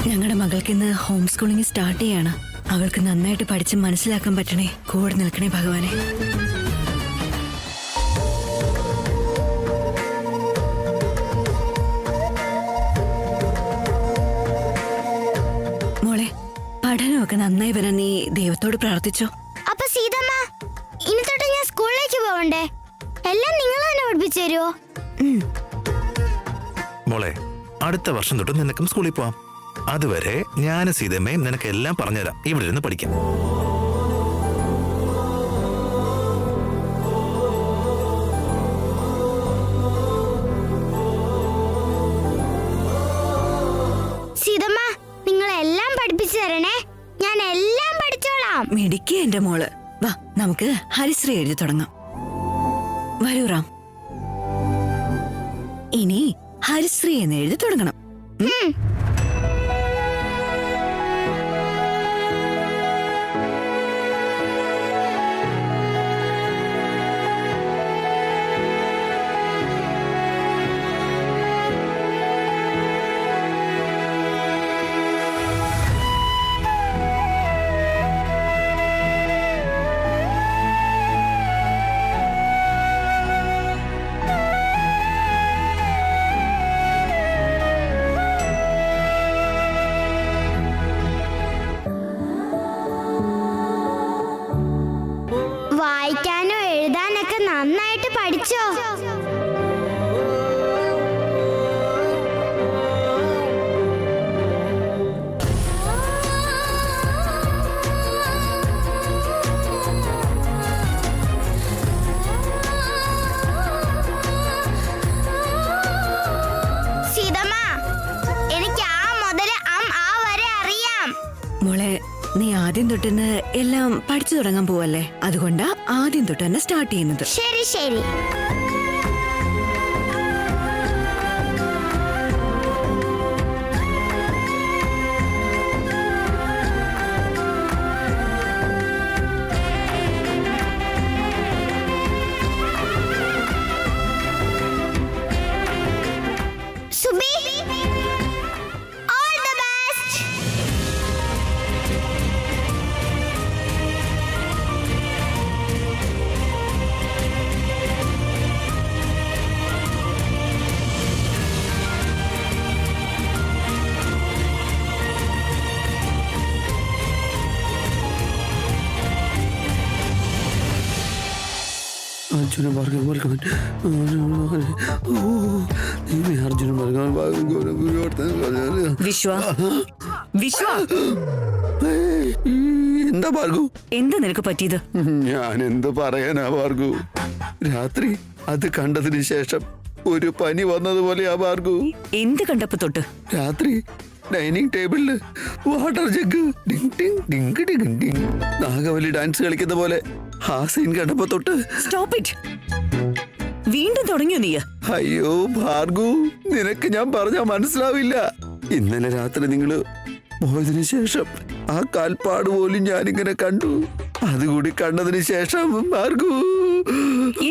ഞങ്ങളുടെ മകൾക്ക് ഇന്ന് ഹോം സ്കൂളിംഗ് സ്റ്റാർട്ട് ചെയ്യാണ്. അവൾക്ക് നന്നായിട്ട് പഠിച്ച് മനസ്സിലാക്കാൻ പറ്റണേ. കൂടെ നിൽക്കണേ ഭഗവാനെ. മോളെ, പഠനമൊക്കെ നന്നായി വരാൻ നീ ദൈവത്തോട് പ്രാർത്ഥിച്ചോ. അപ്പൊ സീതമ്മ, ഇനി തൊട്ട് ഞാൻ സ്കൂളിലേക്ക് പോവണ്ടേ? എല്ലാം നിങ്ങൾ തന്നെ പഠിപ്പിച്ചു തരുമോ? മോളെ, അടുത്ത വർഷം തൊട്ട് നിനക്കും സ്കൂളിൽ പോവാം. അതുവരെ ഞാനും സീതമ്മയും നിനക്ക് എല്ലാം പറഞ്ഞുതരാം. ഇവിടെ ഇരുന്ന് പഠിക്കാം. സീതമ്മ, നിങ്ങൾ എല്ലാം പഠിപ്പിച്ചു തരണേ. ഞാൻ എല്ലാം പഠിച്ചോളാം. മിടുക്കി എന്റെ മോള്. വാ, നമുക്ക് ഹരിശ്രീ എഴുതി തുടങ്ങാം. വരൂ റാം. ഇനി ഹരിശ്രീ എന്ന് എഴുതി തുടങ്ങണം. വായിക്കാനോ എഴുതാനൊക്കെ നന്നായിട്ട് പഠിച്ചോ? സീതമ്മ, എനിക്ക് ആ മുതൽ ആ വരെ അറിയാം. മോളെ, നീ ആദ്യം തൊട്ടുന്ന് എല്ലാം പഠിച്ചു തുടങ്ങാൻ പോവല്ലേ. അതുകൊണ്ടാ ആദ്യം തൊട്ട് തന്നെ സ്റ്റാർട്ട് ചെയ്യുന്നത്. ശരി ശരി. Subi, all the best. Arjuna Bhargava വിശ്വ, വിശ്വ, എന്താ ഭാർഗു? എന്താ നിനക്ക് പറ്റിയത്? ഞാൻ എന്ത് പറയാനാ ഭാർഗു? രാത്രി അത് കണ്ടതിന് ശേഷം ഒരു പനി വന്നതുപോലെയാ ഭാർഗു. എന്ത് കണ്ടപ്പോ തൊട്ട്? രാത്രി ഡൈനിങ് ടേബിളില് വാട്ടർ ജഗ് നാഗവലി ഡാൻസ് കളിക്കുന്ന പോലെ ആ സീൻ കണ്ടപ്പോ തൊട്ട്. Stop it. വീണ്ടും തുടങ്ങിയോ നീ? അയ്യോ ഭാർഗു, നിനക്ക് ഞാൻ പറഞ്ഞാ മനസ്സിലാവില്ല. ഇന്നലെ രാത്രി നിങ്ങള് പോയതിനു ശേഷം ആ കാൽപ്പാട് പോലും ഞാനിങ്ങനെ കണ്ടു. അതുകൂടി കണ്ടതിന് ശേഷം ഭാർഗു.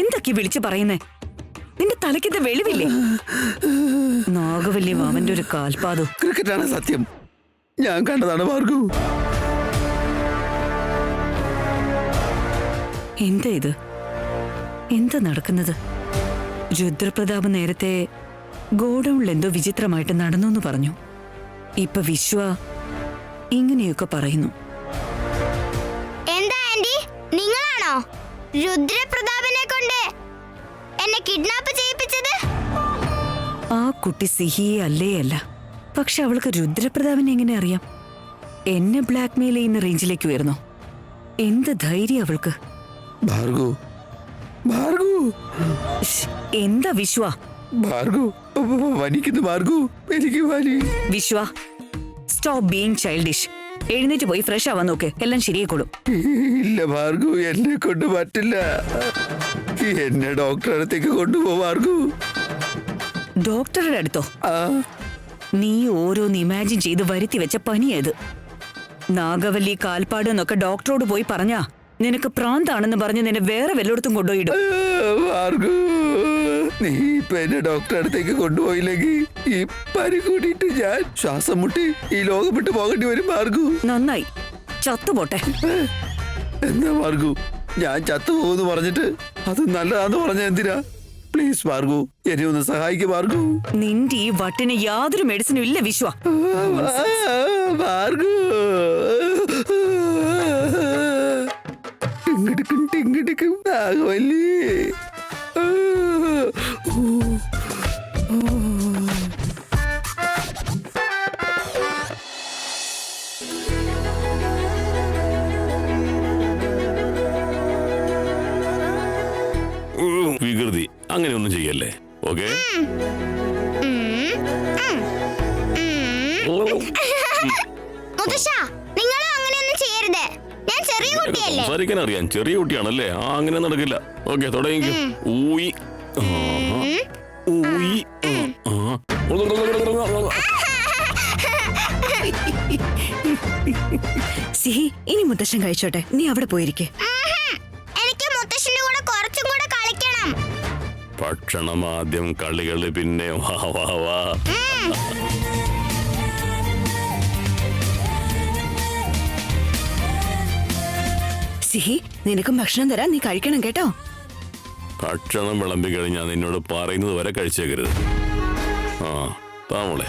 എന്തൊക്കെ വിളിച്ചു പറയുന്നേ? നിന്റെ തലയ്ക്കത് വെളിവില്ലേ? നാഗവല്ലി മാമന്റെ ഒരു കാൽപാദം. ക്രിക്കറ്റാണ് സത്യം. ഞാൻ കണ്ടതാണ് ഭാർഗു. എന്താ ഇത്? എന്താ നടക്കുന്നത്? രുദ്രപ്രതാപ് നേരത്തെ ഗോഡൌണിൽ എന്തോ വിചിത്രമായിട്ട് നടന്നു എന്ന് പറഞ്ഞു. ഇപ്പൊ വിശ്വ ഇങ്ങനെയൊക്കെ പറയുന്നു. എന്താ ആന്റി, നിങ്ങളാണോ രുദ്രപ്രതാപനെ കൊണ്ട് എന്നെ കിഡ്നാപ്പ് ചെയ്യിപ്പിച്ചത്? ആ കുട്ടി സിഹിയെ അല്ലേ അല്ല. പക്ഷെ അവൾക്ക് രുദ്രപ്രതാപിനെ എങ്ങനെ അറിയാം? എന്നെ ബ്ലാക്ക്മെയിൽ ചെയ്യുന്ന റേഞ്ചിലേക്ക് ഉയർന്നോ? എന്ത് ധൈര്യം അവൾക്ക്! ഭാർഗു, ഭാർഗു, എന്താ വിശ്വ? ഭാർഗു വനിക്കുന്നു. ഭാർഗു, എനിക്ക് വനി. വിശ്വ, സ്റ്റോപ്പ് ബീയിങ് ചൈൽഡിഷ്. എഴുന്നേറ്റ് പോയി ഫ്രഷ് ആവാൻ നോക്ക്. എല്ലാം ശരിയായിക്കോളും. ഇല്ല ഭാർഗു, എന്നെ കൊണ്ട് പറ്റില്ല. എന്നെ ഡോക്ടറെ അടുത്തേക്ക് കൊണ്ടുപോ ഭാർഗു. ഡോക്ടറുടെ അടുത്തോ? നീ ഓരോന്ന് ഇമാജിൻ ചെയ്ത് വരുത്തി വെച്ച പനിയത്. നാഗവല്ലി കാൽപ്പാട് എന്നൊക്കെ ഡോക്ടറോട് പോയി പറഞ്ഞാ നിനക്ക് പ്രാന്താണെന്ന് പറഞ്ഞ് നിന്നെ വേറെ വല്ലയിടത്തും കൊണ്ടുപോയിടും. ഭാർഗു, നീ ഇപ്പൊ എന്നെ ഡോക്ടറെ അടുത്തേക്ക് കൊണ്ടുപോയില്ലെങ്കിൽ ഈ പനി കൂടിയിട്ട് ഞാൻ ശ്വാസം മുട്ടി ഈ ലോകം വിട്ട് പോകേണ്ടി വരും ഭാർഗു. നന്നായി, ചത്തുപോട്ടെ. എന്താ ഭാർഗു, ഞാൻ ചത്തുപോകുന്നു പറഞ്ഞിട്ട് അത് നല്ലതാന്ന് പറഞ്ഞ എന്തിനാ? പ്ലീസ് ഭാർഗു, എന്നെ ഒന്ന് സഹായിക്കും ഭാർഗു. നിന്റെ ഈ വട്ടിന് യാതൊരു മെഡിസിനും ഇല്ല വിശ്വ. ഭാർഗു, ടിങ്കിടിക്കും ടിങ്കിടിക്കും നാഗവല്ലി. വികൃതി, അങ്ങനെയൊന്നും ചെയ്യല്ലേ. ഓക്കെ, മുത്തശ്ശാ, നിങ്ങളും അങ്ങനെയൊന്നും ചെയ്യരുത്. ഞാൻ ചെറിയ കുട്ടിയല്ലേ. സംസാരിക്കാൻ അറിയാം, ചെറിയ കുട്ടിയാണല്ലേ. അങ്ങനെ നടക്കില്ല. ഓക്കെ, തുടങ്ങിക്കോ. ഊയി ഊയി. സിഹി, ഇനി മുത്തശ്ശൻ കഴിച്ചോട്ടെ, നീ അവിടെ പോയിരിക്കെ. എനിക്ക് മുത്തശ്ശന്റെ കൂടെ കുറച്ചും കൂടെ കളിക്കണം. ഭക്ഷണം ആദ്യം, കളികള് പിന്നെ. വാ വാ വാ. സിഹി, നിനക്കും ഭക്ഷണം തരാം, നീ കഴിക്കണം കേട്ടോ. ഭക്ഷണം വിളമ്പി കഴിഞ്ഞാൽ നിന്നോട് പറയുന്നത് വരെ കഴിച്ചേക്കരുത്. ആ, താമോളെ.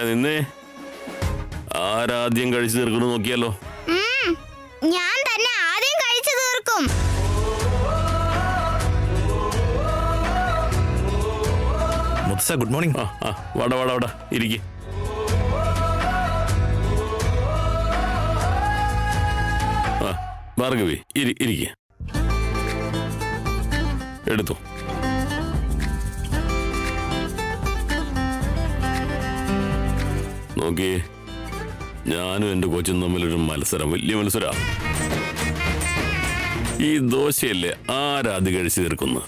നിന്നേ, ആരാദ്യം കഴിച്ചു തീർക്കണു നോക്കിയാലോ. ഞാൻ തന്നെ ആദ്യം കഴിച്ചു തീർക്കും. മുത്തശ്ശ ഗുഡ് മോർണിംഗ്. വാട വാട വാട, ഇരിക്കെ. ഭാർഗവി, ഇരിക്കെ. എടുത്തു. നോക്കിയേ, ഞാനും എന്റെ കൊച്ചും തമ്മിലൊരു മത്സരം, വലിയ മത്സരാ. ഈ ദോശയല്ലേ ആരാദ്യം കഴിച്ചു തീർക്കുന്നു?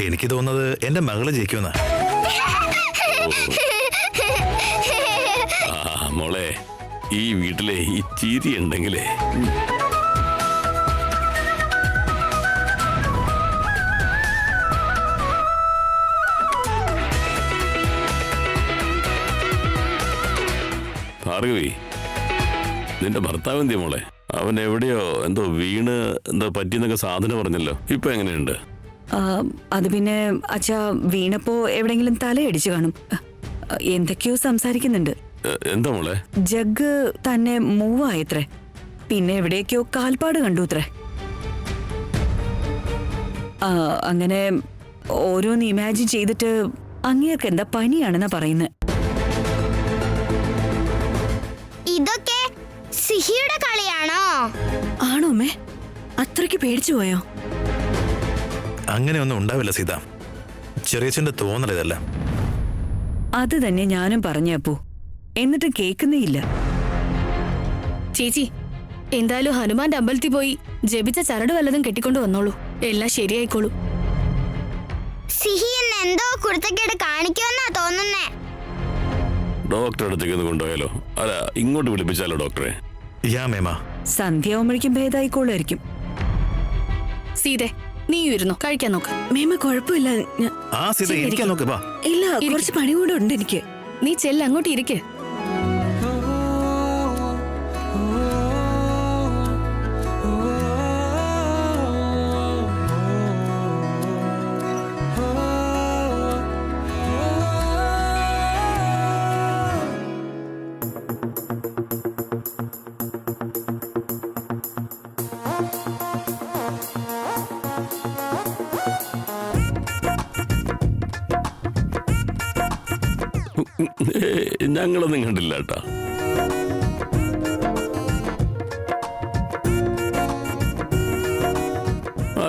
എനിക്ക് തോന്നുന്നത് എന്റെ മകള് ജയിക്കുമെന്നാ. മോളെ, ഈ വീട്ടിലെ ഈ ചിരി ഉണ്ടെങ്കിലേ. ഭാർഗവി, നിന്റെ ഭർത്താവ് എന്തിയ മോളെ? അവൻ എവിടെയോ എന്തോ വീണ് എന്തോ പറ്റിയെന്നൊക്കെ സാധന പറഞ്ഞല്ലോ. ഇപ്പൊ എങ്ങനെയുണ്ട്? അത് പിന്നെ അച്ഛാ, വീണപ്പോ എവിടെങ്കിലും തലയടിച്ചു കാണും. എന്തൊക്കെയോ സംസാരിക്കുന്നുണ്ട്. എന്താ മോളെ? ജഗ് തന്നെ മൂവായത്രേ. പിന്നെ എവിടേക്കോ കാൽപ്പാട് കണ്ടുത്രേ. അങ്ങനെ ഓരോന്ന് ഇമാജിൻ ചെയ്തിട്ട് അങ്ങേർക്ക് എന്താ പനിയാണെന്നാ പറയുന്നത്. ഇതൊക്കെ സിഹിയുടെ കളിയാണോ? ആണോ അമ്മേ? അത്രയ്ക്ക് പേടിച്ചു പോയോ? അങ്ങനെയൊന്നും ഉണ്ടാവില്ല സീത, ചെറിയച്ഛന്റെ തോന്നൽ ഇതല്ല. അത് തന്നെ ഞാനും പറഞ്ഞ അപ്പു, എന്നിട്ടും കേൾക്കുന്നേയില്ല. ചേച്ചി, എന്തായാലും ഹനുമാന്റെ അമ്പലത്തിൽ പോയി ജപിച്ച ചരട് വല്ലതും കെട്ടിക്കൊണ്ട് വന്നോളൂ, എല്ലാം ശരിയായിക്കോളൂ. സിഹി എന്ന് എന്തോ കുരുത്തക്കേട് കാണിക്കുമെന്നാ തോന്നുന്നേ. ഡോക്ടറെ അടുത്തേക്ക് ഒന്ന് കൊണ്ടുപോയാലോ? അല്ല, ഇങ്ങോട്ട് വിളിപ്പിച്ചാലോ ഡോക്ടറെ? യാ മേമ. സന്ധ്യാവുമ്പോഴേക്കും ഭേദായിക്കോളായിരിക്കും. സീതേ, നീ ഇരുന്നോ, കഴിക്കാൻ നോക്ക്. മേമ കുഴപ്പമില്ല. ആ സീത, ഇരിക്കാൻ നോക്ക്. വാ. ഇല്ല, കുറച്ച് പണി കൂടെ ഉണ്ട് എനിക്ക്. നീ ചെല്ല്, അങ്ങോട്ട് ഇരിക്ക്. ഞങ്ങളൊന്നും കണ്ടില്ല കേട്ടാ.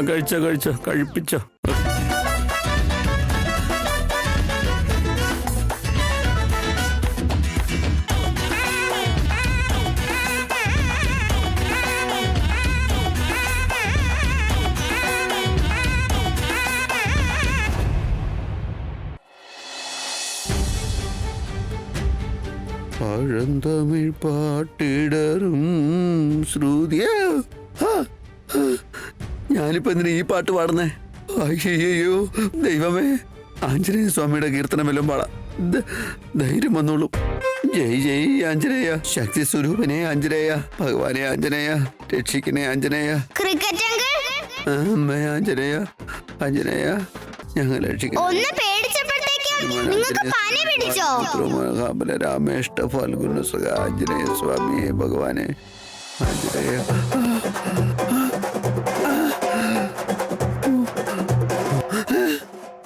കഴിച്ചോ കഴിപ്പിച്ചോ. പഴന്തമിഴ് പാട്ടിടറും ശ്രുതിയ. ഞാനിപ്പോ എന്തിനാ ഈ പാട്ട് പാടുന്നേ? അയ്യോ ദൈവമേ, ആഞ്ജനേയ സ്വാമിയുടെ കീർത്തനം എല്ലാം പാടാം. ധൈര്യം വന്നോളൂ. ജയ് ജയ് ആഞ്ജനേയ, ശക്തി സ്വരൂപനെ ആഞ്ജനേയ, ഭഗവാനെ ആഞ്ജനേയ, രക്ഷിക്കണേ ആഞ്ജനേയ, ക്രിക്കറ്റ് അങ്കിൾ അമ്മേ ആഞ്ജനേയ, ആഞ്ജനേയ ഞങ്ങൾ രക്ഷിക്കണം. ഒന്ന് പേടിച്ചപ്പോഴത്തേക്കും നിങ്ങൾക്ക് പനി പിടിച്ചോ? രാമേഷ്ട ഫാൽഗുണ സുഖ ആഞ്ജനേയ സ്വാമിയെ ഭഗവാനെ ആഞ്ജനേയ.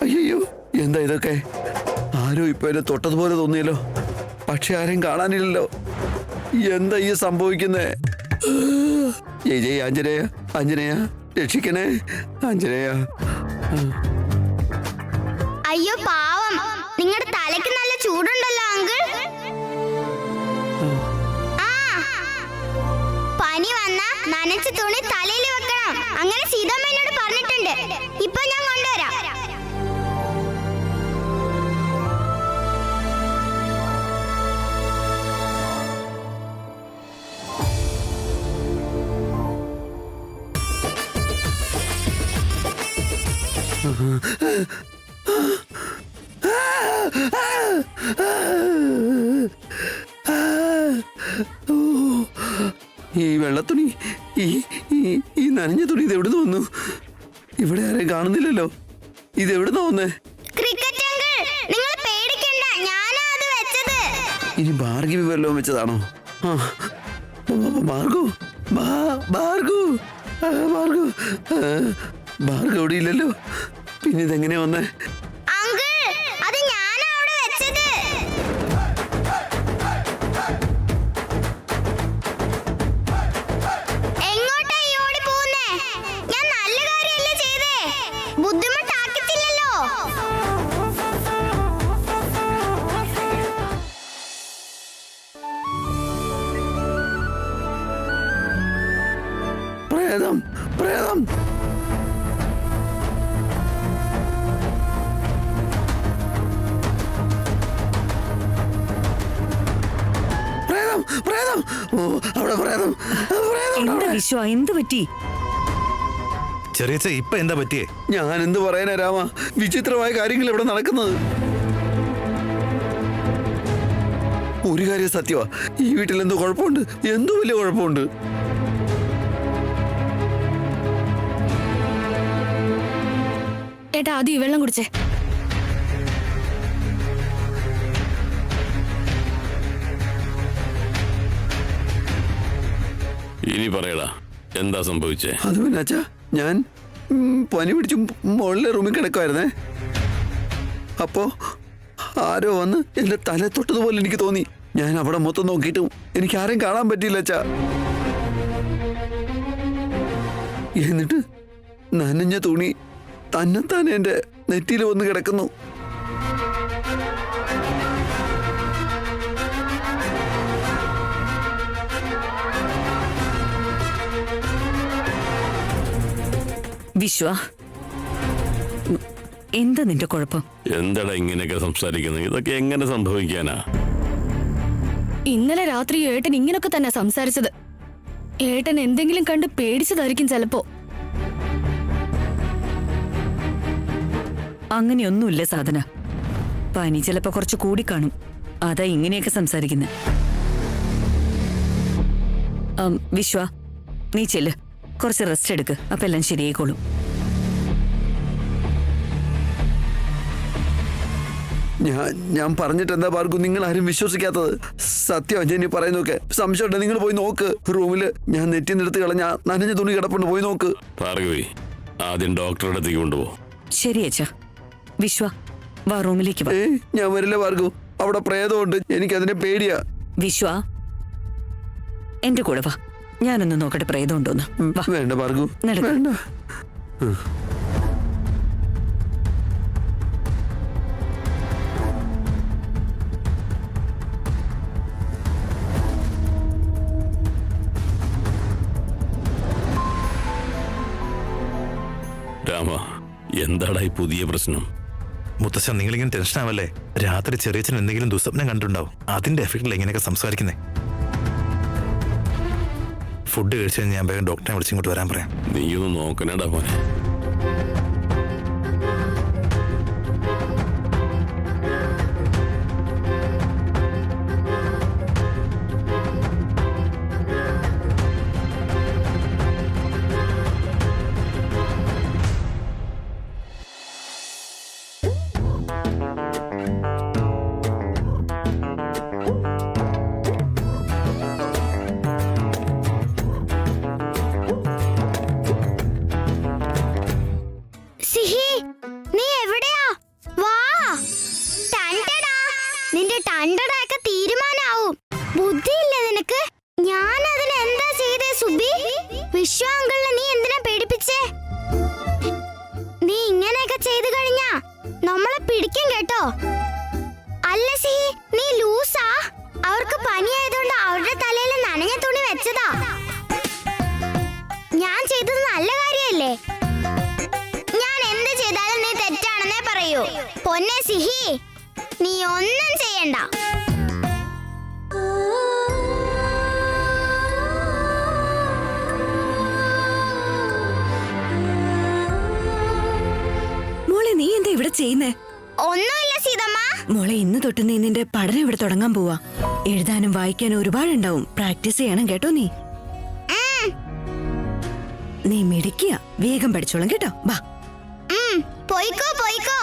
അയ്യോ എന്താ ഇതൊക്കെ? ആരോ ഇപ്പൊ എന്നെ തൊട്ടതുപോലെ തോന്നിയല്ലോ, പക്ഷെ ആരെയും കാണാനില്ലല്ലോ. എന്താ ഈ സംഭവിക്കുന്നേ? ജയ് ജയ് ആഞ്ജനേയ, ആഞ്ജനേയ രക്ഷിക്കണേ ആഞ്ജനേയ. അയ്യോ പാവം, നിങ്ങളുടെ തലയ്ക്ക് നല്ല ചൂടുണ്ടല്ലോ അങ്കിൾ. ആ, പനി വന്നാ നനച്ച തുണി തലയിൽ വെക്കണം. അങ്ങനെ സീതമ്മ എന്നോട് പറഞ്ഞിട്ടുണ്ട്. ഇപ്പൊ ഞാൻ കൊണ്ടുവരാം. ഈ വെള്ളത്തുണി, ഈ നനഞ്ഞ തുണി ഇത് എവിടുന്ന് വന്നു? ഇവിടെ ആരെയും കാണുന്നില്ലല്ലോ. ഇത് എവിടുന്ന് വന്നേ? ക്രിക്കറ്റ് അങ്കിൾ, നിങ്ങൾ പേടിക്കണ്ട, ഞാനാ അത് വെച്ചത്. ഇനി ഭാർഗവി വല്ലതും വെച്ചതാണോ? ആ ഭാർഗു, ഭാർഗു, ഭാർഗു, ഭാർഗവ് ഇവിടെ ഇല്ലല്ലോ. പിന്നെ ഇതെങ്ങനെ വന്നേ? അങ്കിൾ, അത് ഞാനാ അവിടെ വെച്ചത്. എങ്ങോട്ടാ ഈ ഓടി പോകുന്നേ? ഞാൻ നല്ല കാര്യമല്ലേ ചെയ്തേ, ബുദ്ധിമുട്ടാക്കത്തില്ലല്ലോ. പ്രേതം, പ്രേതം. പ്രേതം, ഓ അവിടെ പ്രേതം, പ്രേതം എന്താ വിശ്വ, എന്ത് പറ്റി? ചെറിയച്ച ഇപ്പൊ എന്താ പറ്റിയേ? ഞാൻ എന്ത് പറയാനാ രാമ, വിചിത്രമായ കാര്യങ്ങൾ ഇവിടെ നടക്കുന്നത്. ഒരു കാര്യം സത്യമാ, ഈ വീട്ടിൽ എന്തോ കുഴപ്പമുണ്ട്, എന്തോ വലിയ കുഴപ്പമുണ്ട്. ഏട്ടാ ആദ്യം ഈ വെള്ളം കുടിച്ചേ. ഇനി പറയടാ, എന്താ സംഭവിച്ചേ? അത് പിന്നെ അച്ഛാ, ഞാൻ പനി പിടിച്ചു മുകളിലെ റൂമിൽ കിടക്കുമായിരുന്നേ. അപ്പോ ആരോ വന്ന് എന്റെ തല തൊട്ടതുപോലെ എനിക്ക് തോന്നി. ഞാൻ അവിടെ മൊത്തം നോക്കിയിട്ടും എനിക്ക് ആരെയും കാണാൻ പറ്റിയില്ല അച്ഛാ. എന്നിട്ട് നനഞ്ഞ തുണി തന്നെത്താൻ എന്റെ നെറ്റിയിൽ വന്ന് കിടക്കുന്നു. വിശ്വ, എന്താ നിന്റെ കുഴപ്പം? എന്താടാ ഇങ്ങനെയൊക്കെ സംസാരിക്കുന്നത്? ഇതൊക്കെ എങ്ങനെ സംഭവിക്കാനാ? ഇന്നലെ രാത്രി ഏട്ടൻ ഇങ്ങനൊക്കെ തന്നെ സംസാരിച്ചത്. ഏട്ടൻ എന്തെങ്കിലും കണ്ട് പേടിച്ചതായിരിക്കും ചിലപ്പോ. അങ്ങനെയൊന്നുമില്ല സാധന. പനി ചിലപ്പോ കുറച്ച് കൂടിക്കാണും, അതാ ഇങ്ങനെയൊക്കെ സംസാരിക്കുന്നത്. വിശ്വ, നീ ചെല്ല്, കുറച്ച് റെസ്റ്റ് എടുക്ക്, അപ്പൊ എല്ലാം ശരിയായിക്കോളും. ഞാൻ പറഞ്ഞിട്ട് എന്താ ഭാർഗു, നിങ്ങൾ ആരും വിശ്വസിക്കാത്തത്? സത്യം ജനി പറയുന്നൊക്കെ. സംശയമുണ്ട്, നിങ്ങൾ പോയി നോക്ക്. റൂമില് ഞാൻ നെറ്റിന്നെടുത്ത് കളഞ്ഞ നനഞ്ഞ തുണി കിടപ്പുണ്ട്, പോയി നോക്ക്. ഭാർഗവി, ആദ്യം ഡോക്ടറുടെ അടുത്തേക്ക് കൊണ്ടുപോകും. ശരി അച്ഛാ. വിശ്വ, വാ റൂമിലേക്ക് വാ. ഞാൻ വരില്ല ഭാർഗു, അവിടെ പ്രേതമുണ്ട്, എനിക്കതിനെ പേടിയാ. വിശ്വ, എന്റെ കൂടെ വാ, ഞാനൊന്ന് നോക്കട്ടെ പ്രേതം ഉണ്ടോന്ന്. വാ. വേണ്ട ഭാർഗു, നടക്ക്. വേണ്ട. രാമ, എന്താടാ ഈ പുതിയ പ്രശ്നം? മുത്തശ്ശ, നിങ്ങളിങ്ങനെ ടെൻഷൻ ആവല്ലേ? രാത്രി ചെറിയച്ഛൻ എന്തെങ്കിലും ദുസ്വപ്നം കണ്ടിട്ടുണ്ടാവും, അതിന്റെ എഫക്റ്റിൽ എങ്ങനെയൊക്കെ സംസാരിക്കുന്നേ. ഫുഡ് കഴിച്ച് ഞാൻ വേഗം ഡോക്ടറെ വിളിച്ചിങ്ങോട്ട് വരാൻ പറയാം. നീയൊന്ന് നോക്കണേടാ മോനെ. സിഹി, നീ എവിടെയാ? വാ. ടണ്ടടാ. നിന്റെ ടണ്ടടൊക്കെ തീരുമാനാവും. ബുദ്ധിയില്ലേ നിനക്ക്? ഞാൻ അതിന് എന്താ ചെയ്തേ സുബി? വിശ്വാങ്കളിനെ നീ എന്തിനാ പേടിപ്പിച്ചേ? നീ ഇങ്ങനെയൊക്കെ ചെയ്തു കഴിഞ്ഞാ നമ്മളെ പിടിക്കും കേട്ടോ. അല്ല സിഹി, നീ ലൂസാ? അവർക്ക് പനിയായതുകൊണ്ട് അവരുടെ തലയിൽ നനഞ്ഞ തുണി വെച്ചതാ. ഞാൻ ചെയ്തത് നല്ല കാര്യല്ലേ? ഞാൻ എന്ത് ചെയ്താലും നീ തെറ്റാണെന്നേ പറയൂ. പൊന്നെ സിഹി, നീ ഒന്നും ചെയ്യണ്ട. മോളെ നീ എന്താ ഇവിടെ ചെയ്യുന്നേ? ഒന്നുമില്ല സീതമ്മ. മോളെ ഇന്ന് തൊട്ട് നീ നിന്റെ പഠനം ഇവിടെ തുടങ്ങാൻ പോവാ. എഴുതാനും വായിക്കാനും ഒരുപാടുണ്ടാവും. പ്രാക്ടീസ് ചെയ്യണം കേട്ടോ. നീ മിടിക്കുക. വേഗം പഠിച്ചോളും കേട്ടോ. വാ. പോയിക്കോ പോയിക്കോ.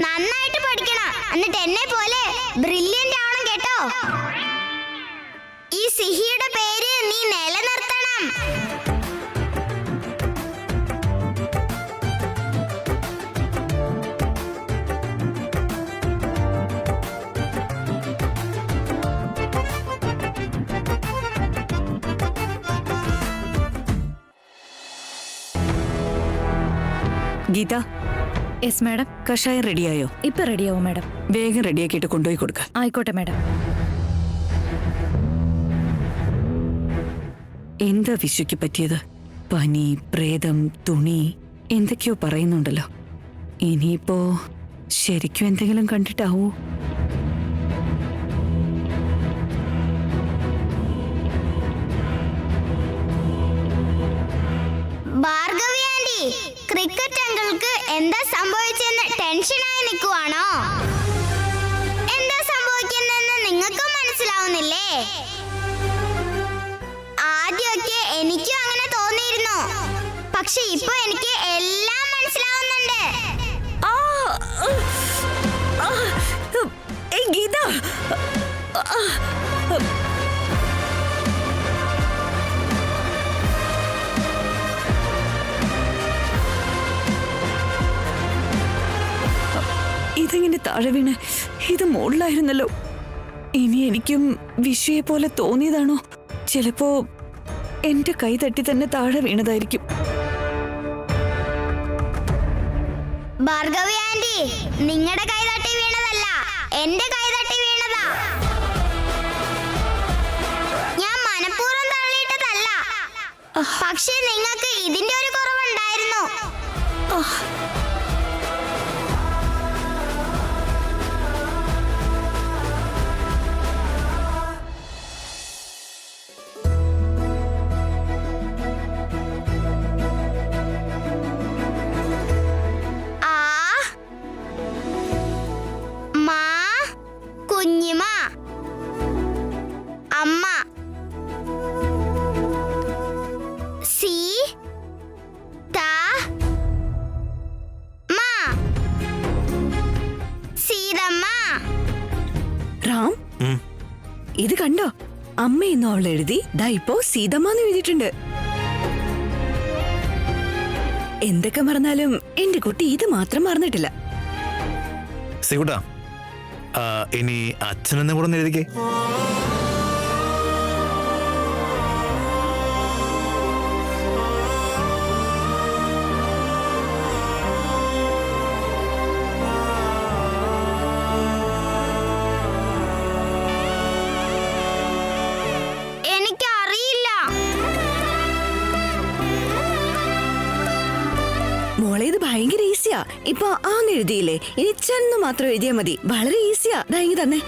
നന്നായിട്ട് പഠിക്കണം. എന്നിട്ട് എന്നെ പോലെ ബ്രില്യന്റ് ആവണം കേട്ടോ. ഈ സിഹിയുടെ പേര് നീ നിലനിർത്തണം. ഗീത. Yes madam. കഷായം റെഡിയായോ? ഇപ്പൊ റെഡിയാവും മാഡം. വേഗം റെഡിയാക്കിയിട്ട് കൊണ്ടുപോയി കൊടുക്ക. ആയിക്കോട്ടെ മാഡം. എന്താ വിഷുക്ക് പറ്റിയത്? പനി, പ്രേതം, തുണി എന്തൊക്കെയോ പറയുന്നുണ്ടല്ലോ. ഇനിയിപ്പോ ശരിക്കും എന്തെങ്കിലും കണ്ടിട്ടാവൂ? ഭാർഗവി ആന്റി, ക്രിക്കറ്റ് അങ്കിൾക്ക് എന്താ സംഭവിച്ചെന്ന് ടെൻഷനായി നിൽക്കുവാണോ? എന്താ സംഭവിക്കുന്നതെന്ന് നിങ്ങൾക്ക് മനസ്സിലാവുന്നില്ലേ? ആദ്യമൊക്കെ എനിക്കും അങ്ങനെ തോന്നിയിരുന്നു. പക്ഷെ ഇപ്പൊ എനിക്ക് എല്ലാം മനസ്സിലാവുന്നുണ്ട്. ഗീത, ഇതെങ്ങനെ താഴെ വീണ്? ഇത് മുകളിലായിരുന്നല്ലോ. ഇനി എനിക്കും വിഷയെ പോലെ തോന്നിയതാണോ? ചിലപ്പോ എന്റെ കൈ തട്ടി തന്നെ താഴെ വീണതായിരിക്കും. ഭാർഗവി ആന്റി, നിങ്ങളുടെ കൈ തട്ടി വീണതല്ല, എന്റെ കൈ തട്ടി വീണതാ. ഞാൻ മനഃപൂർവ്വം തള്ളിയിട്ടതല്ല. പക്ഷെ നിങ്ങൾക്ക് ഇതിന്റെ ഒരു കുറവുണ്ടായിരുന്നു. കുഞ്ഞിമ, അമ്മ, സീ ത മ, സീതമ്മ. റാം, ഇത് കണ്ടോ? അമ്മയെന്നും അവൾ എഴുതി ദാ ഇപ്പോ സീതമ്മന്ന് എഴുതിയിട്ടുണ്ട്. എന്തൊക്കെ മറന്നാലും എന്റെ കുട്ടി ഇത് മാത്രം മറന്നിട്ടില്ല. സികുട്ടാ, ഇനി അച്ഛനെന്നും കൂടെ ഒന്ന് എഴുതിക്കേ. എനിക്കറിയില്ല. മോളെ ഇത് ഭയങ്കര ഈസിയാ. ഇപ്പൊ ആന്ന് എഴുതിയില്ലേ? ഇനി ചെന്ന് മാത്രം എഴുതിയാ മതി. വളരെ ഈസിയാ. ദാ ഇങ്ങ് തന്നെ.